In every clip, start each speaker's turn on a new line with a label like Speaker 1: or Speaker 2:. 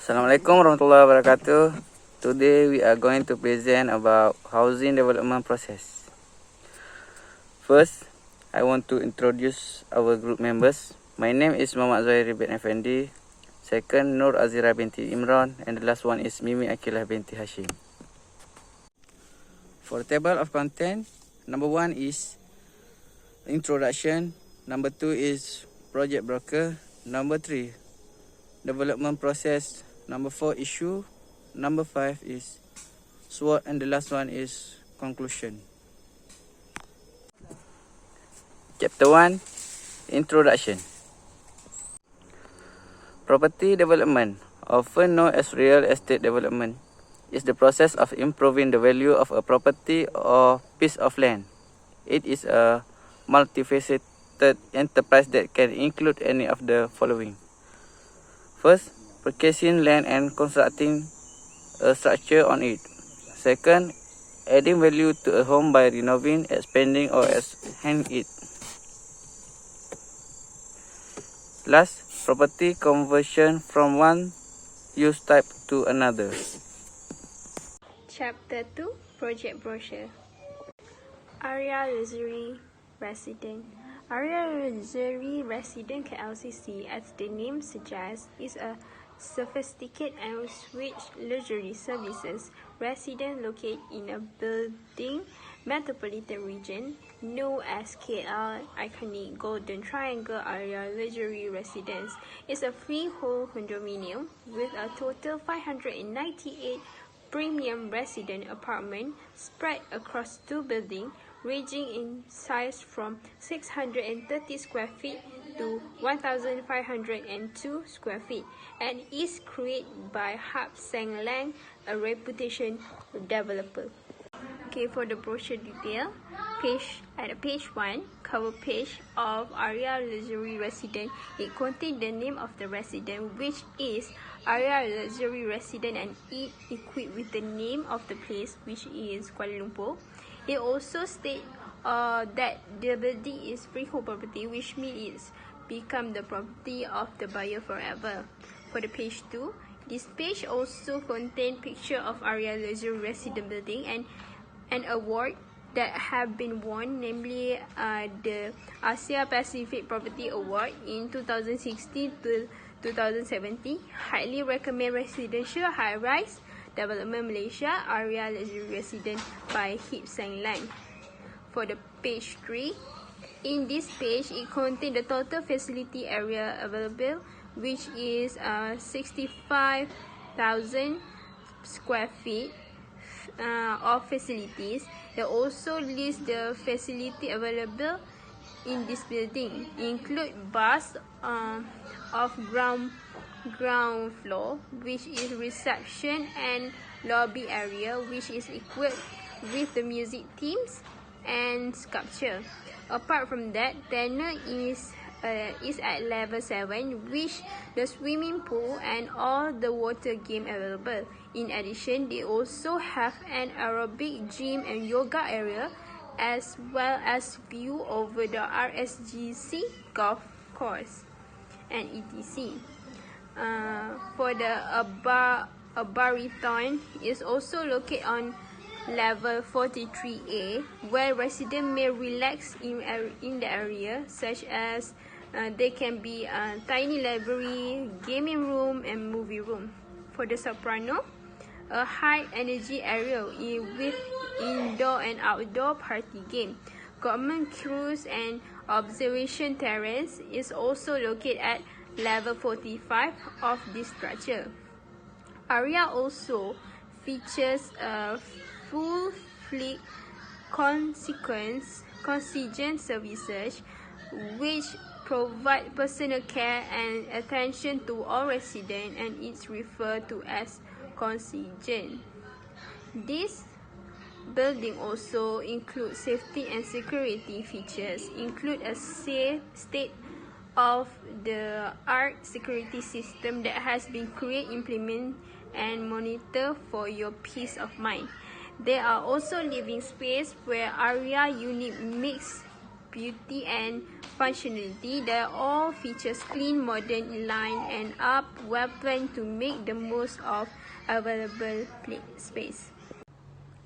Speaker 1: Assalamualaikum warahmatullahi wabarakatuh. Today we are going to present about housing development process. First, I want to introduce our group members. My name is MOHAMAD ZUHAIRI bin EFFENDY. Second, Nur AZIRA binti IMRON, and the last one is Mimi AQIELAH binti HASHIM. For the table of content, number 1 is introduction, number 2 is project broker, number 3 development process, number 4 issue, number 5 is SWOT, and the last one is conclusion. Chapter 1, Introduction. Property development, often known as real estate development, is the process of improving the value of a property or piece of land. It is a multifaceted enterprise that can include any of the following. First, purchasing land and constructing a structure on it. Second, adding value to a home by renovating, expanding, or enhancing it. Last, property conversion from one use type to another.
Speaker 2: Chapter 2, Project Brochure. Area Luxury Resident. Area Luxury Resident KLCC, as the name suggests, is a sophisticated and rich luxury services resident located in a building metropolitan region known as KL iconic Golden Triangle. Area Luxury Residence is a freehold condominium with a total 598 premium resident apartment spread across 2 buildings, ranging in size from 630 square feet to 1,502 square feet, and is created by HASHIM, a reputation developer. Okay, for the brochure detail, at page 1, cover page of Area Luxury Resident, it contains the name of the resident, which is Area Luxury Resident, and it equipped with the name of the place, which is Kuala Lumpur. It also states that the building is freehold property, which means it's become the property of the buyer forever. For the page 2, this page also contains picture of Area Luxury Resident building and an award that have been won, namely the Asia Pacific Property Award in 2016 to 2017. Highly recommend residential high-rise development Malaysia, Area Luxury Resident by HASHIM. For the page 3, in this page it contains the total facility area available, which is 65,000 square feet of facilities. They also list the facility available in this building, include bus of ground floor, which is reception, and lobby area, which is equipped with the music teams and sculpture. Apart from that, tenant is at level 7, which the swimming pool and all the water game available. In addition, they also have an aerobic gym and yoga area, as well as view over the RSGC golf course and etc. For the Abariton is also located on level 43A, where residents may relax in the area, such as they can be a tiny library, gaming room, and movie room. For the Soprano, a high energy area with indoor and outdoor party game, government cruise, and observation terrace is also located at level 45 of this structure. Area also features a full fleet concierge services, which provide personal care and attention to all residents, and it's referred to as concierge. This building also includes safety and security features, include a safe state-of-the-art security system that has been created, implemented, and monitored for your peace of mind. There are also living space where area unit mix beauty and functionality. They all features clean, modern, in-line, and are well planned to make the most of available space.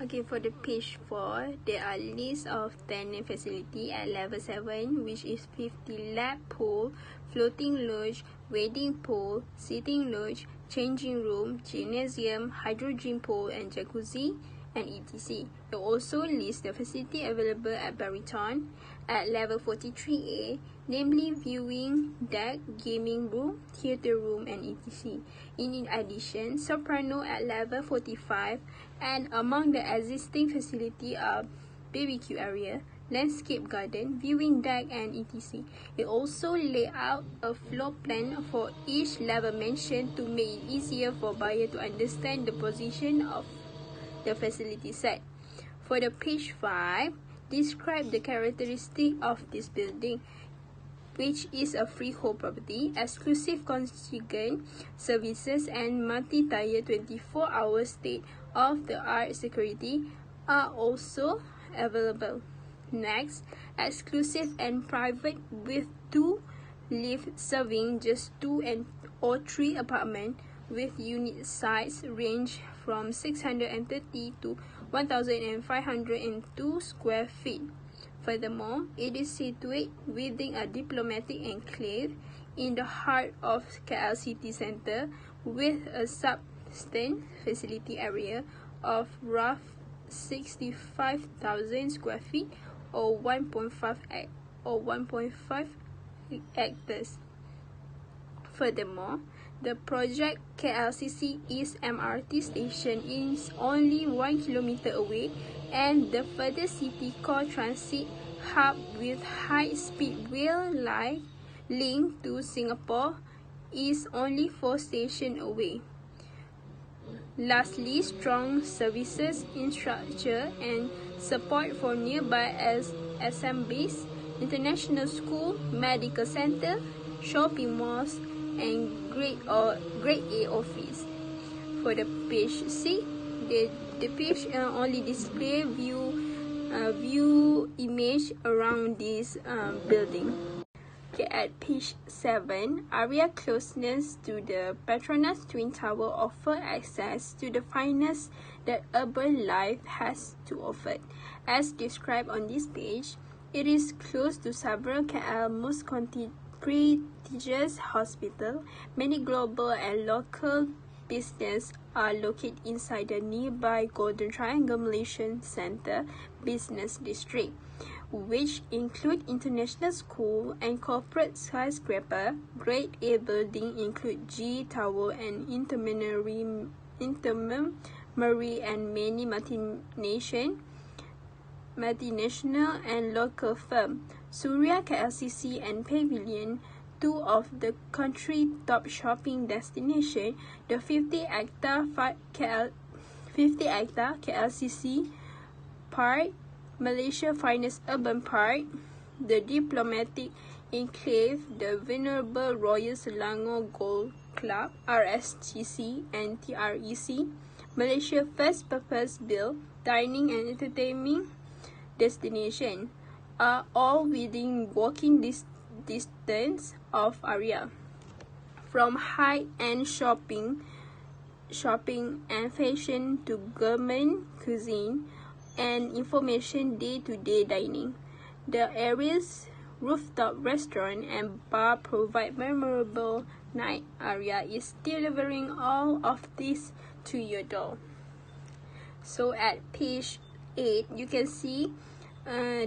Speaker 2: Okay, for the page 4, there are lists of tenant facility at level 7, which is 50 lap pool, floating lodge, wading pool, sitting lodge, changing room, gymnasium, hydrogen pool, and jacuzzi, and etc. It also lists the facility available at Bariton at level 43A, namely viewing deck, gaming room, theatre room, and etc. In addition, Soprano at level 45, and among the existing facility are BBQ area, landscape garden, viewing deck, and etc. It also laid out a floor plan for each level mentioned to make it easier for buyer to understand the position of the facility set. For the page 5, describe the characteristic of this building, which is a freehold property, exclusive contingent services, and multi-tier 24-hour state-of-the-art security are also available. Next, exclusive and private with 2 lifts serving just 2 or 3 apartments, with unit size range from 630 to 1,502 square feet. Furthermore, it is situated within a diplomatic enclave in the heart of KL City Centre, with a substandard facility area of rough 65,000 square feet or 1.5 hectares. Furthermore, the project KLCC East MRT station is only 1 kilometer away, and the further city core transit hub with high-speed rail line link to Singapore is only 4 stations away. Lastly, strong services, infrastructure, and support for nearby SM base, international school, medical center, shopping malls, and grade A office. For the page 6, the page only display view image around this building. Okay, at page 7, area closeness to the Petronas Twin Tower offer access to the finest that urban life has to offer. As described on this page, it is close to several KL most prestigious hospital. Many global and local business are located inside the nearby Golden Triangle Malaysian Centre Business District, which include international school and corporate skyscraper. Grade A building include G Tower and Intermarine and many multinational and local firm. Surya KLCC and Pavilion, 2 of the country top shopping destination, the 50-hectare KLCC Park, Malaysia finest urban park, the diplomatic enclave, the Venerable Royal Selangor Golf Club, RSGC and TREC, Malaysia first purpose-built dining and entertainment destination, are all within walking distance of area. From high-end shopping and fashion to gourmet cuisine and information day-to-day dining, the area's rooftop restaurant and bar provide memorable night. Area is delivering all of this to your door. So at page 8, you can see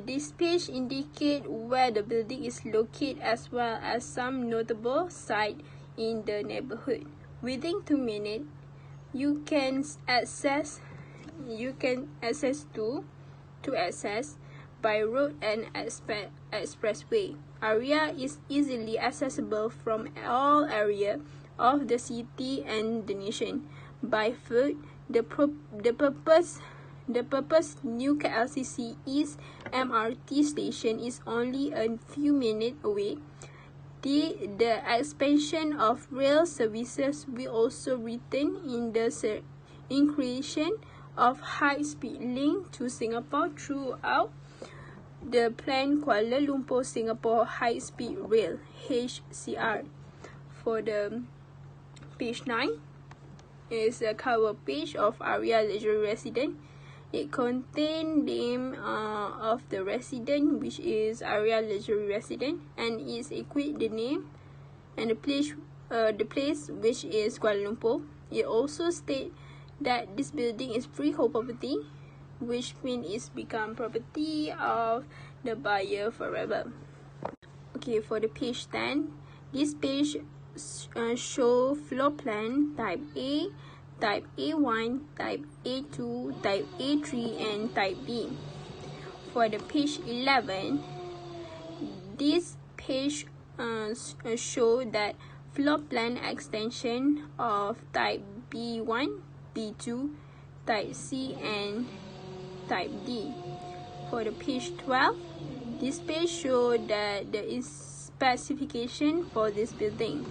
Speaker 2: this page indicate where the building is located, as well as some notable sites in the neighborhood. Within 2 minutes, you can access by road and expressway. Area is easily accessible from all areas of the city and the nation. By foot, the purpose new KLCC East MRT station is only a few minutes away. The expansion of rail services will also return in the increase of high-speed link to Singapore throughout the planned Kuala Lumpur Singapore High Speed Rail HCR. For the page 9 is a cover page of Aria Luxury Residence. It contains name of the resident, which is Aria Luxury Residence, and is equipped the name and the place which is Kuala Lumpur. It also states that this building is freehold property, which means it's become property of the buyer forever. Okay, for the page 10, this page show floor plan type A, type A1, type A2, type A3, and type B. For the page 11, this page show that floor plan extension of type B1, B2, type C, and type D. For the page 12, this page show that there is specification for this building.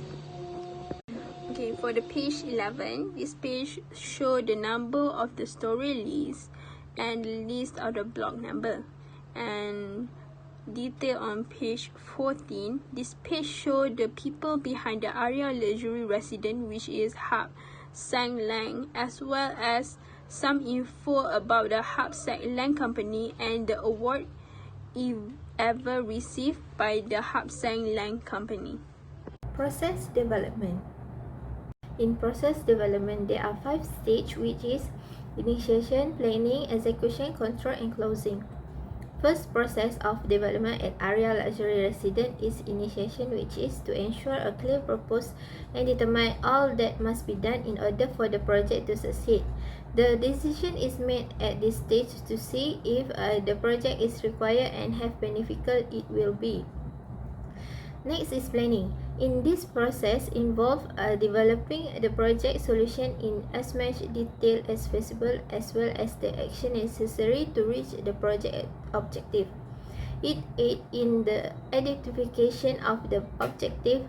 Speaker 2: Okay, for the page 11, this page show the number of the story list and the list of the block number. And detail on page 14, this page show the people behind the Aria Luxury Residence, which is Hab Sang Lang, as well as some info about the Hab Sang Lang company and the award ever received by the Hab Sang Lang company.
Speaker 3: Process development. In process development, there are 5 stages, which is initiation, planning, execution, control, and closing. First process of development at Aria Luxury Residence is initiation, which is to ensure a clear purpose and determine all that must be done in order for the project to succeed. The decision is made at this stage to see if the project is required and how beneficial it will be. Next is planning. In this process involve developing the project solution in as much detail as possible, as well as the action necessary to reach the project objective. It aids in the identification of the objective,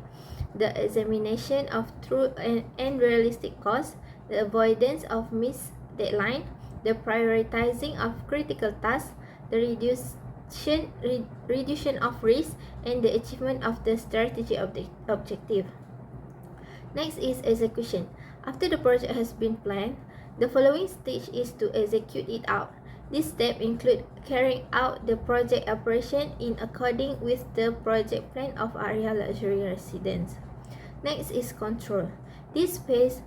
Speaker 3: the examination of true and realistic costs, the avoidance of missed deadline, the prioritizing of critical tasks, the reduction of risk, and the achievement of the strategy objective. Next is execution. After the project has been planned, the following stage is to execute it out. This step include carrying out the project operation in according with the project plan of Aria Luxury Residence. Next is control. This phase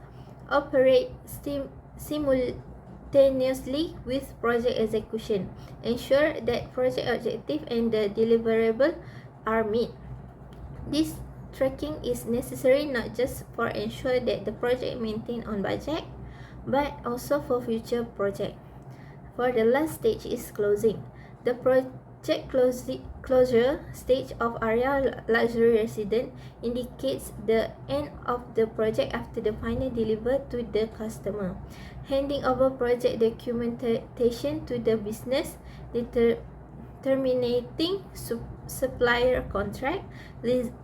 Speaker 3: operates simultaneously with project execution. Ensure that project objective and the deliverable are met. This tracking is necessary not just for ensure that the project maintained on budget, but also for future project. For the last stage is closing. The project closure stage of Aria Luxury Residence indicates the end of the project after the final delivery to the customer. Handing over project documentation to the business, terminating supplier contract,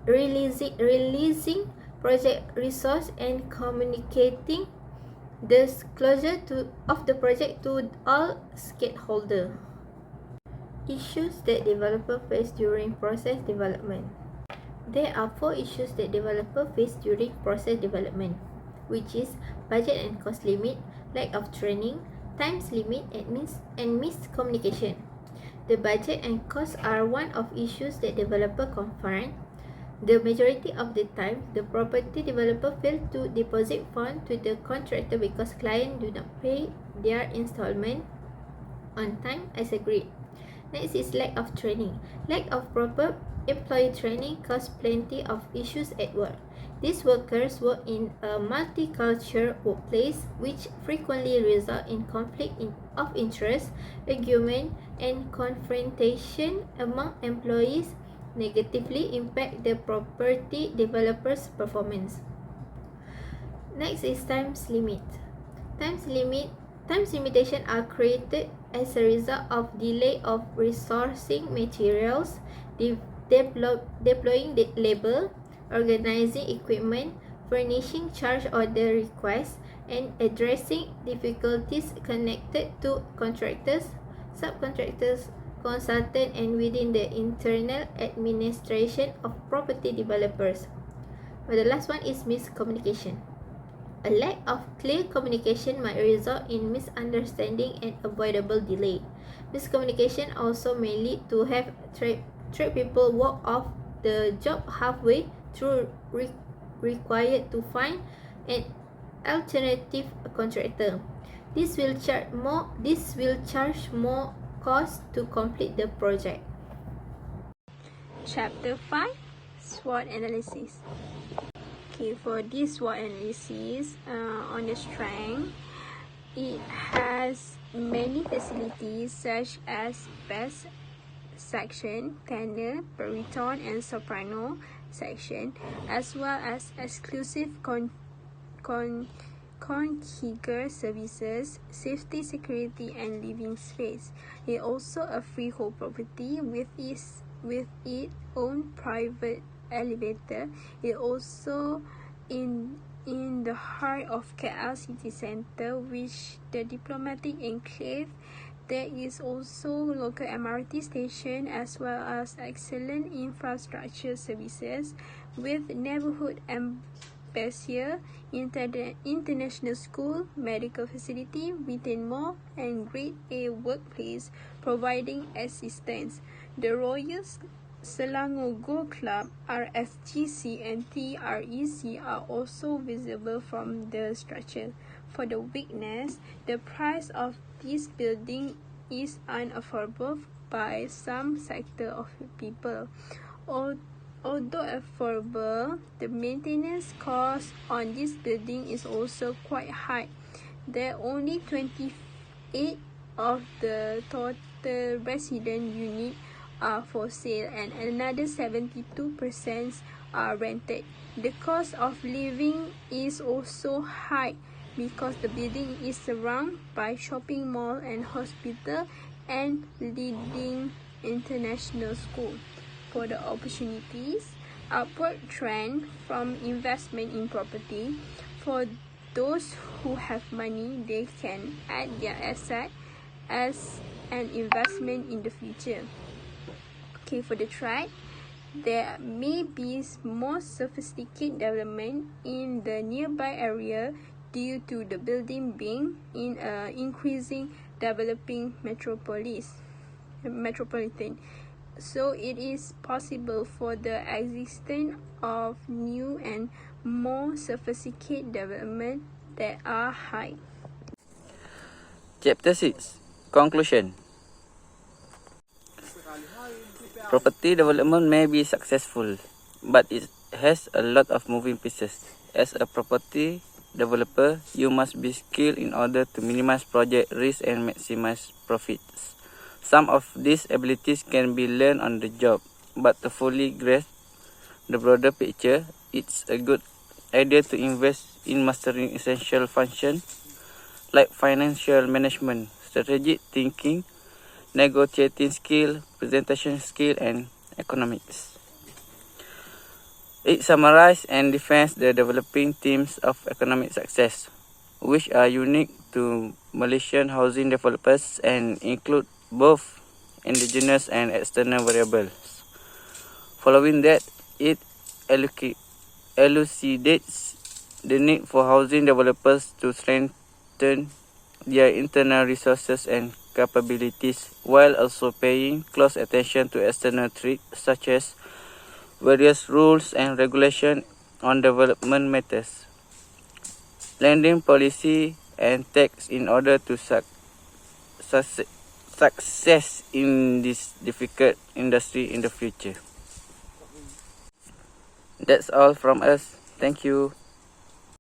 Speaker 3: releasing project resource, and communicating the closure of the project to all stakeholders. Issues that developer face during process development. There are 4 issues that developer face during process development, which is budget and cost limit, lack of training, times limit, and miscommunication. The budget and cost are one of issues that developer confront. The majority of the time, the property developer fail to deposit funds to the contractor because clients do not pay their installment on time as agreed. Next is lack of training. Lack of proper employee training causes plenty of issues at work. These workers work in a multicultural workplace, which frequently result in conflict of interest, argument, and confrontation among employees, negatively impact the property developer's performance. Next is times limit. Times limitation are created as a result of delay of resourcing materials, deploying the labor, organizing equipment, furnishing charge order requests, and addressing difficulties connected to contractors, subcontractors, consultant and within the internal administration of property developers. But the last one is miscommunication. A lack of clear communication might result in misunderstanding and avoidable delay. Miscommunication also may lead to have trade people walk off the job halfway through, required to find an alternative contractor. This will charge more cost to complete the project.
Speaker 2: Chapter 5, SWOT analysis. Okay, for this SWOT analysis on the strength, it has many facilities such as bass section, tenor, baritone, and soprano section, as well as exclusive configure services, safety, security, and living space. It also a freehold property with its own private elevator. It also in the heart of KL city centre, which the diplomatic enclave. There is also local MRT station as well as excellent infrastructure services with neighborhood embassy, international school, medical facility, retail mall, and grade A workplace providing assistance. The Royal Selangor Go Club, RSGC, and TREC are also visible from the structure. For the weakness, the price of this building is unaffordable by some sector of people. Although affordable, the maintenance cost on this building is also quite high. There are only 28 of the total resident units are for sale and another 72% are rented. The cost of living is also high because the building is surrounded by shopping mall and hospital and leading international school. For the opportunities, upward trend from investment in property. For those who have money, they can add their asset as an investment in the future. Okay, for the threat, there may be more sophisticated development in the nearby area due to the building being in an increasing developing metropolitan. So it is possible for the existence of new and more sophisticated development that are high.
Speaker 1: Chapter 6, Conclusion. Property development may be successful, but it has a lot of moving pieces. As a property developer, you must be skilled in order to minimize project risk and maximize profits. Some of these abilities can be learned on the job, but to fully grasp the broader picture, it's a good idea to invest in mastering essential functions like financial management, strategic thinking, negotiating skill, presentation skill, and economics. It summarizes and defines the developing themes of economic success, which are unique to Malaysian housing developers and include both indigenous and external variables. Following that, it elucidates the need for housing developers to strengthen their internal resources and capabilities while also paying close attention to external threats such as various rules and regulations on development matters, lending policy, and tax in order to success in this difficult industry in the future. That's all from us. Thank you.